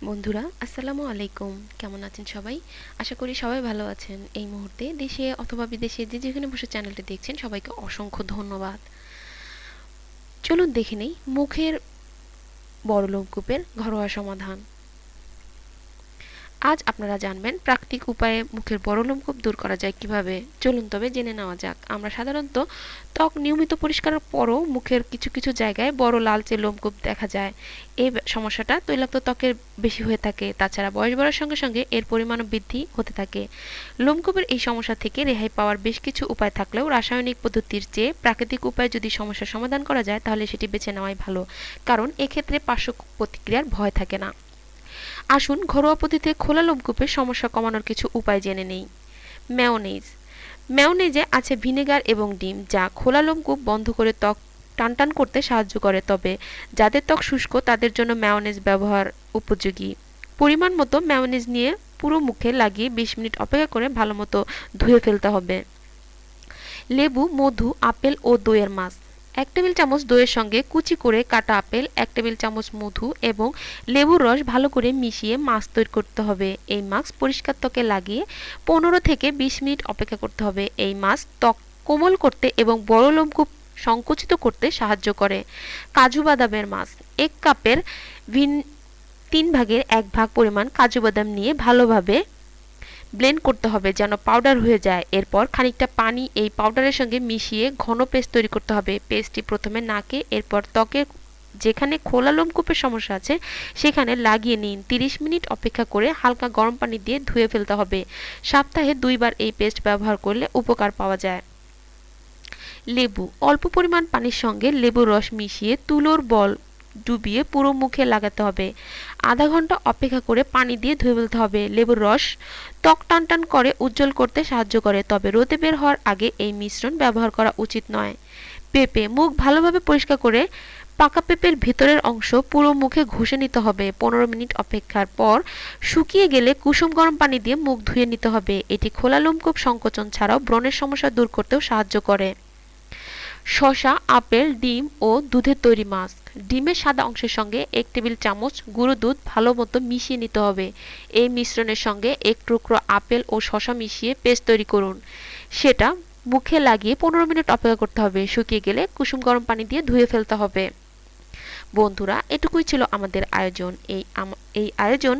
বন্ধুরা আসসালামু আলাইকুম। কেমন আছেন সবাই? আশা করি সবাই ভালো আছেন। এই মুহূর্তে দেশে অথবা বিদেশে যে যেখানে বসে চ্যানেলটি দেখছেন সবাইকে অসংখ্য ধন্যবাদ। চলুন দেখে নেই মুখের বড়লোমকূপের ঘরোয়া সমাধান। আজ আপনারা জানবেন প্রাকৃতিক উপায়ে মুখের বড়লোমকূপ দূর করা যায় কিভাবে। চলুন তবে জেনে নেওয়া যাক। আমরা সাধারণত ত্বক নিয়মিত পরিষ্কারের পরও মুখের কিছু কিছু জায়গায় বড় লালচে লোমকূপ দেখা যায়। এই সমস্যাটা তৈলাক্ত ত্বকের বেশি হয়ে থাকে। তাছাড়া বয়স বাড়ার সঙ্গে সঙ্গে এর পরিমাণও বৃদ্ধি হতে থাকে। লোমকূপের এই সমস্যা থেকে রেহাই পাওয়ার বেশ কিছু উপায় থাকলেও রাসায়নিক পদ্ধতির চেয়ে প্রাকৃতিক উপায়ে যদি সমস্যার সমাধান করা যায় তাহলে সেটি বেছে নেওয়াই ভালো, কারণ এক্ষেত্রে পার্শ্ব প্রতিক্রিয়ার ভয় থাকে না। আসুন ঘরোয়া পদ্ধতিতে খোলা লোমকূপের সমস্যা কমানোর কিছু উপায় জেনে নেই। মেয়োনেজ। মেয়োনেজে আছে ভিনেগার এবং ডিম, যা খোলা লোমকূপ বন্ধ করে ত্বক টানটান করতে সাহায্য করে। তবে যাদের ত্বক শুষ্ক তাদের জন্য মেয়োনেজ ব্যবহার উপযোগী। পরিমাণ মতো মেয়োনেজ নিয়ে পুরো মুখে লাগিয়ে 20 মিনিট অপেক্ষা করে ভালো মতো ধুয়ে ফেলতে হবে। লেবু, মধু, আপেল ও দইয়ের মাস্ক। 1 টেবিল চামচ দইয়ের সঙ্গে কুচি করে কাটা আপেল, 1 টেবিল চামচ মধু এবং লেবুর রস ভালো করে মিশিয়ে মাস্ক তৈরি করতে হবে। এই মাস্ক পরিষ্কার ত্বকে লাগিয়ে 15 থেকে 20 মিনিট অপেক্ষা করতে হবে। এই মাস্ক ত্বক কোমল করতে এবং বড় লোমকূপ সংকুচিত করতে সাহায্য করে। কাজু বাদামের মাস্ক। 1 কাপের 3 ভাগের 1 ভাগ পরিমাণ কাজু বাদাম নিয়ে ভালোভাবে ব্লেন্ড করতে হবে যেন পাউডার হয়ে যায়। এরপর খানিকটা পানি এই পাউডারের সঙ্গে মিশিয়ে ঘন পেস্ট তৈরি করতে হবে। পেস্টটি প্রথমে নাকে, এরপর ত্বকের যেখানে খোলা লোমকূপের সমস্যা আছে সেখানে লাগিয়ে নিন। 30 মিনিট অপেক্ষা করে হালকা গরম পানি দিয়ে ধুয়ে ফেলতে হবে। সপ্তাহে 2 বার এই পেস্ট ব্যবহার করলে উপকার পাওয়া যায়। লেবু। অল্প পরিমাণ পানির সঙ্গে লেবুর রস মিশিয়ে তুলোর বল ডুবিয়ে পুরো মুখে লাগাতে হবে। আধা ঘন্টা অপেক্ষা করে পানি দিয়ে ধুয়ে ফেলতে হবে। লেবুর রস ত্বক টানটান করে উজ্জ্বল করতে সাহায্য করে, তবে রোদে বের হওয়ার আগে এই মিশ্রণ ব্যবহার করা উচিত নয়। পেঁপে। মুখ ভালোভাবে পরিষ্কার করে পাকা পেঁপের ভেতরের অংশ পুরো মুখে ঘষে নিতে হবে। 15 মিনিট অপেক্ষার পর শুকিয়ে গেলে কুসুম গরম পানি দিয়ে মুখ ধুয়ে নিতে হবে। এটি খোলা লোমকূপ সংকোচন ছাড়াও ব্রণের সমস্যা দূর করতেও সাহায্য করে। শসা, আপেল, ডিম ও দুধের তৈরি মাস্ক। ডিমের সাদা অংশের সঙ্গে 1 টেবিল চামচ গুঁড়ো দুধ ভালো মতো মিশিয়ে নিতে হবে। এই মিশ্রণের সঙ্গে 1 টুকরো আপেল ও শসা মিশিয়ে পেস্ট তৈরি করুন। সেটা মুখে লাগিয়ে 15 মিনিট অপেক্ষা করতে হবে। শুকিয়ে গেলে কুসুম গরম পানি দিয়ে ধুয়ে ফেলতে হবে। বন্ধুরা, এটুকুই ছিল আমাদের আয়োজন। এই আয়োজন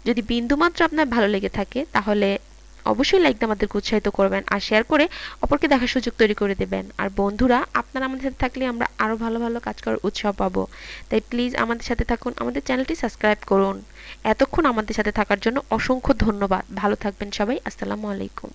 যদি বিন্দুমাত্র আপনার ভালো লেগে থাকে তাহলে অবশ্যই লাইক দিয়ে আমাদেরকে উৎসাহিত করবেন আর শেয়ার করে অপরকে দেখার সুযোগ তৈরি করে দেবেন। আর বন্ধুরা, আপনারা আমাদের সাথে থাকলে আমরা আরো ভালো ভালো কাজ করার উৎসাহ পাবো। তাই প্লিজ আমাদের সাথে থাকুন, আমাদের চ্যানেলটি সাবস্ক্রাইব করুন। এতক্ষণ আমাদের সাথে থাকার জন্য অসংখ্য ধন্যবাদ। ভালো থাকবেন সবাই। আসসালামু আলাইকুম।